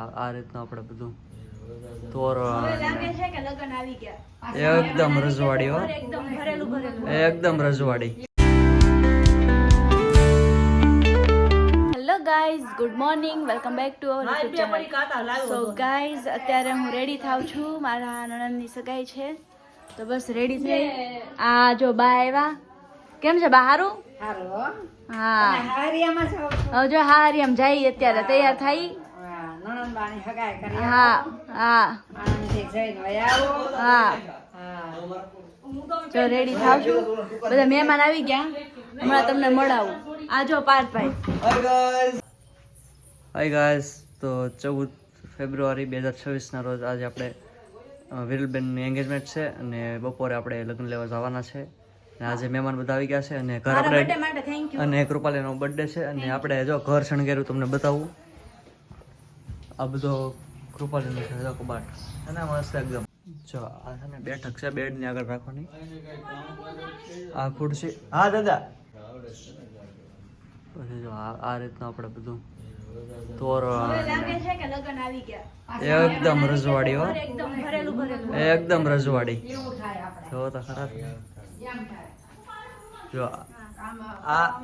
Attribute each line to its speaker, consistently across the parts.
Speaker 1: આ રીતનું આપણે બધું તોરણ એકદમ રજવાડી હો, એકદમ રજવાડી.
Speaker 2: Hello guys, good morning, welcome back to our YouTube channel. So guys, અત્યારે હું રેડી થાઉં છું. મારા નણંદની સગાઈ છે તો બસ રેડી થઈ. આ જો બા આવ્યા. કેમ છે બા? હારું? હા, હવે જો હારિયામ જાય અત્યારે તૈયાર થઈ. હા હા હા, જો રેડી થાવ છું. બધા મહેમાન આવી ગયા, હમણાં તમને મળાવું. આ જો પાર્થભાઈ.
Speaker 1: હાય ગાઈસ, તો 14 ફેબ્રુઆરી 2026 ના રોજ આજે આપણે વિરલબેનની એંગેજમેન્ટ છે અને બપોરે આપણે લગ્ન લેવા જવાના છે. અને આજે મહેમાન બધા આવી ગયા છે અને ઘર આપણે અને કૃપાલીનો બર્થડે છે અને આપણે જો ઘર શણગાર્યું તમને બતાવું. આ બધો કૃપાલીનો છે, કબાટ અને મસ્ત એકદમ. જો આ છે ને બેઠક છે, બેડની આગળ રાખવાની. આ ખુરશી. હા દાદા. પછી જો આ રીતનું આપણે બધું તોરણ એકદમ રજવાડી હો, એકદમ રજવાડી. જો તો ખરા. જો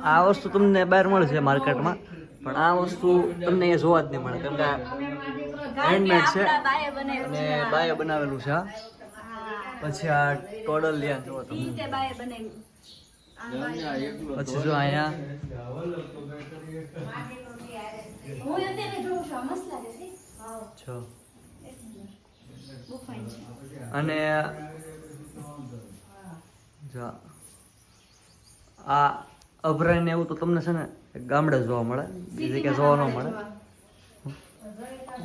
Speaker 1: આ વસ્તુ તમને બહાર મળશે માર્કેટમાં, પણ આ વસ્તુ તમને અહીંયા જોવા જ નહીં મળે, કેમ કે હેન્ડમેડ છે અને બાએ બનાવેલું છે. પછી આ ટોડલ લ્યા જો તમે. પછી જો અહીંયા અને જો આ અભરાય ને એવું તો તમને છે ને ગામડે જોવા મળે, બીજી જગ્યાએ જોવા ન મળે.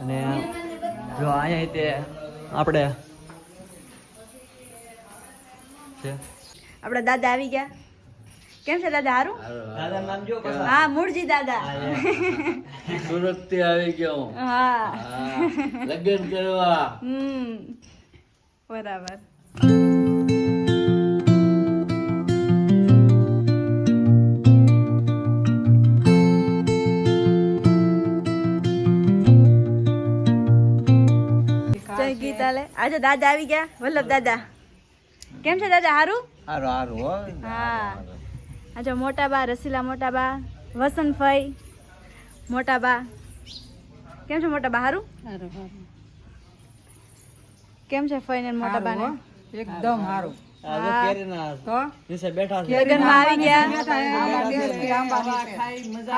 Speaker 1: અને જો અહીંયા તે આપણે
Speaker 2: આપણા દાદા આવી ગયા. કેમ છે દાદા? હારું?
Speaker 1: દાદા નામ જો.
Speaker 2: હા, મૂળજી દાદા.
Speaker 3: સુરત થી આવી ગયો.
Speaker 2: હા,
Speaker 3: લગ્ન કરવા.
Speaker 2: બરાબર. જય ગીતાલે. આજે દાદા આવી ગયા, વલ્લભ દાદા. કેમ છે દાદા? હારું?
Speaker 3: હારું હારું હો.
Speaker 2: હા, આજે મોટા બા, રસીલા મોટા બા, વસંતભાઈ મોટા બા. કેમ છે મોટા બા? હારું? કેમ છે ફઈને મોટા બા ને?
Speaker 4: એકદમ સારું.
Speaker 2: લગનમાં આવી ગયા.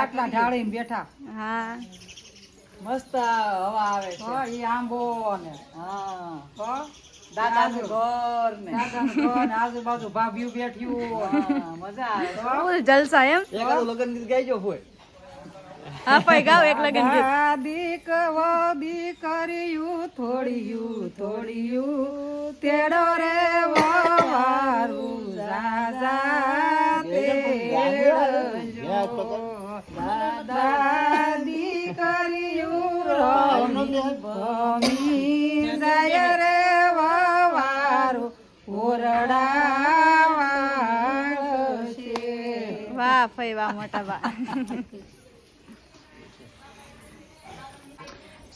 Speaker 4: આટલા ઢાળીને બેઠા.
Speaker 2: હા,
Speaker 4: મસ્ત હવા આવે છે. ઈ આંબો ને દાદાનું ઘર ને આજુબાજુ ભાભીઓ બેઠ્યું. મજા આવે.
Speaker 2: ફૂલ જલસા એમ.
Speaker 1: લગ્ન ગીત ગાઈજો હોય.
Speaker 2: હા ભાઈ, ગાવ એક લગન ગીત.
Speaker 4: દીક દીકરીયું થોડિયું તેડો રે વારું રાજા તેડજો. દાદા દીકરીયું ભમી જાય રે વારું ઓરડા છે.
Speaker 2: વાહ ફઈ વાહ મોટા બા.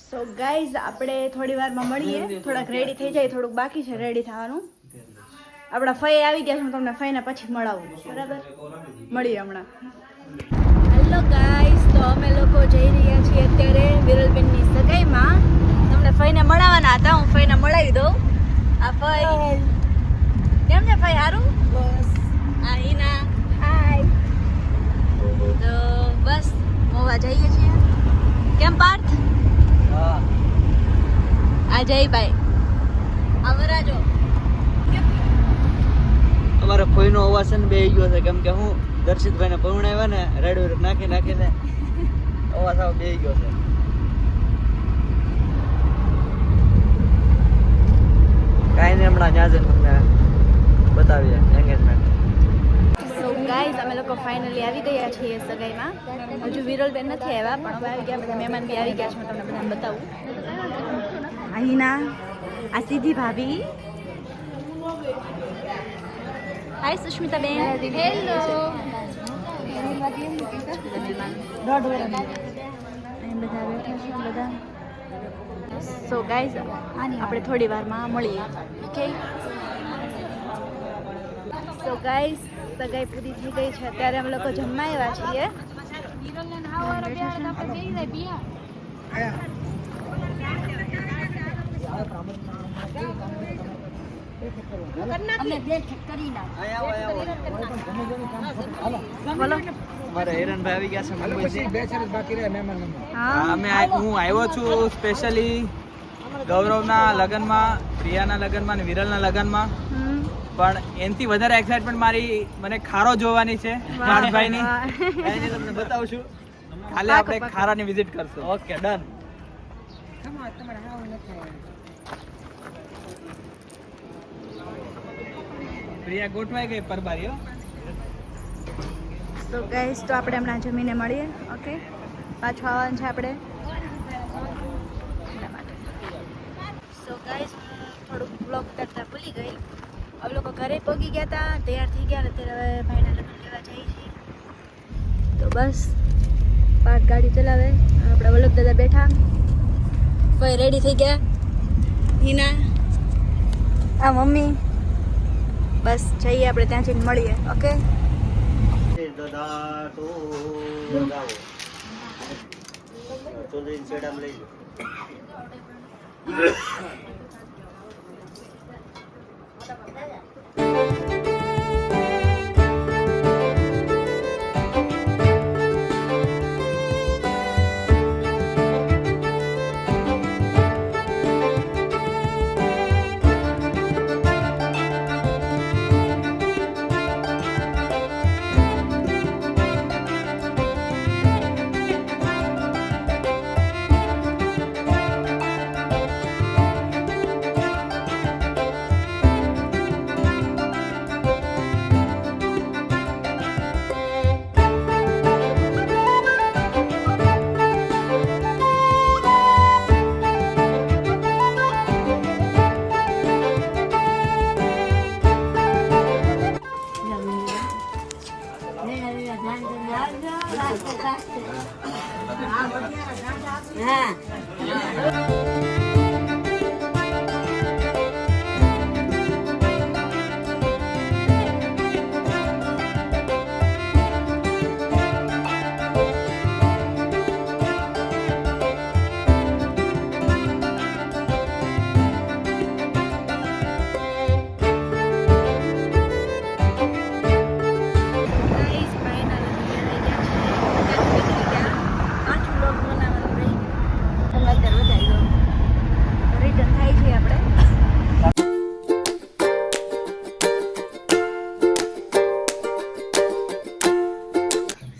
Speaker 2: સો ગાઈઝ, આપણે થોડી વારમાં મળીએ. થોડાક રેડી થઈ જાય, થોડુંક બાકી છે રેડી થવાનું. આપણા ફઈ આવી ગયા છે, હું તમને ફઈને પછી મળાવું. બરાબર, મળીએ હમણાં. હેલો ગાઈઝ, તો અમે લોકો જઈ રહ્યા છીએ અત્યારે વિરલબેનની સગાઈમાં. તમને ફઈને મળાવવાના હતા, હું ફઈને મળાવી દઉં. આ ફઈ. કેમ છે ફઈ? હારું? બસ. આ હિના. હાય. તો બસ મોવા જઈએ છીએ. કેમ પાર્થ? આ જયભાઈ. આ વરાજો.
Speaker 1: અમારે ફોઈનો અવાજ છે ને બે ગયો છે, કેમ કે હું દર્શિતભાઈ ને પરણાવ્યા ને રેડ નાખીને અવાજ આવ બે ગયો છે. કાંઈ નહીં, હમણાં ત્યાં જઈને તમને બતાવીએ એંગેજમેન્ટ.
Speaker 2: સો ગાઈઝ, અમે લોકો ફાઇનલી આવી ગયા છીએ સગાઈમાં. હજુ વિરલબેન નથી આવ્યા, પણ હવે આવી ગયા. બધા મહેમાન બી આવી ગયા છે, હું તમને બધાને બતાવું. અહીંના આ સીધી ભાભી. હાય સુષ્મિતા બેન. હેલો. અહીં બધા બેઠા છે બધા. સો ગાઈઝ આપણે થોડી વારમાં મળીએ ઓકે. સો ગાઈઝ સગાઈ પૂરી થઈ ગઈ છે, અત્યારે અમે લોકો જમવા આવ્યા છીએ. બોલો.
Speaker 1: અમારા હિરણભાઈ આવી ગયા છે મુંબઈથી.
Speaker 2: હા
Speaker 5: હું આવ્યો છું સ્પેશિયલી ગૌરવના લગ્નમાં, પ્રિયાના લગ્નમાં અને વિરલના લગ્નમાં.
Speaker 2: હમ.
Speaker 5: પણ એનાથી વધારે એક્સાઇટમેન્ટ મને ખારો જોવાની છે માણભાઈની.
Speaker 1: એની તમને બતાવશું.
Speaker 5: કાલે આપણે ખારાની વિઝિટ કરશું.
Speaker 1: Okay done.
Speaker 5: પ્રિયા ગોઠવાઈ ગઈ પરબારીઓ.
Speaker 2: તો ગાઈઝ તો આપણે હમણાં જમીને મળીએ ઓકે. પાછું આવવાનું છે આપણે. સો ગાઈઝ થોડુંક બ્લોગ કરતા ભૂલી ગઈ. અમે લોકો ઘરે પહોંચી ગયા હતા, તૈયાર થઈ ગયા, અત્યારે હવે ભાઈના લગ્ન લેવા જઈએ છીએ. તો બસ પાર્ક ગાડી ચલાવે, આપણા વલ્લભ દાદા બેઠા, ભાઈ રેડી થઈ ગયા, હિના આ મમ્મી. બસ જઈએ આપણે ત્યાં જઈને મળીએ ઓકે.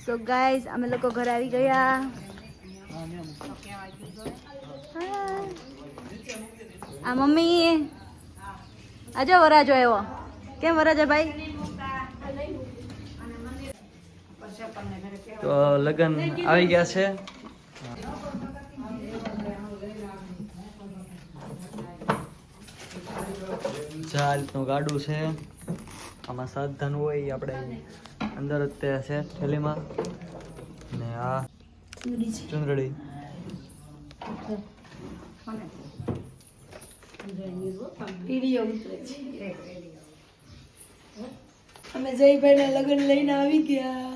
Speaker 2: સો ગાઈઝ અમે લોકો ઘરે આવી ગયા. આ મમ્મી આજો વરાજો આવ્યો. કેમ વરાજા ભાઈ?
Speaker 1: તો લગ્ન આવી ગયા છે. આ રીતનું ગાડું છે, આમાં સાધન હોય એ આપણે અંદર જ તે છે થેલીમાં. ને આ ચુંદડી.
Speaker 6: અમે જયભાઈના લગ્ન લઈને આવી ગયા.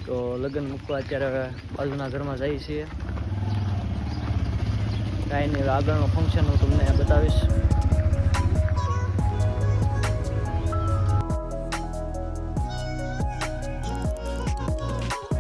Speaker 1: તો લગ્ન મૂકવા અત્યારે બાજુના ઘરમાં જઈએ છીએ. કાંઈ નહીં, આગળનું ફંક્શન હું તમને બતાવીશ.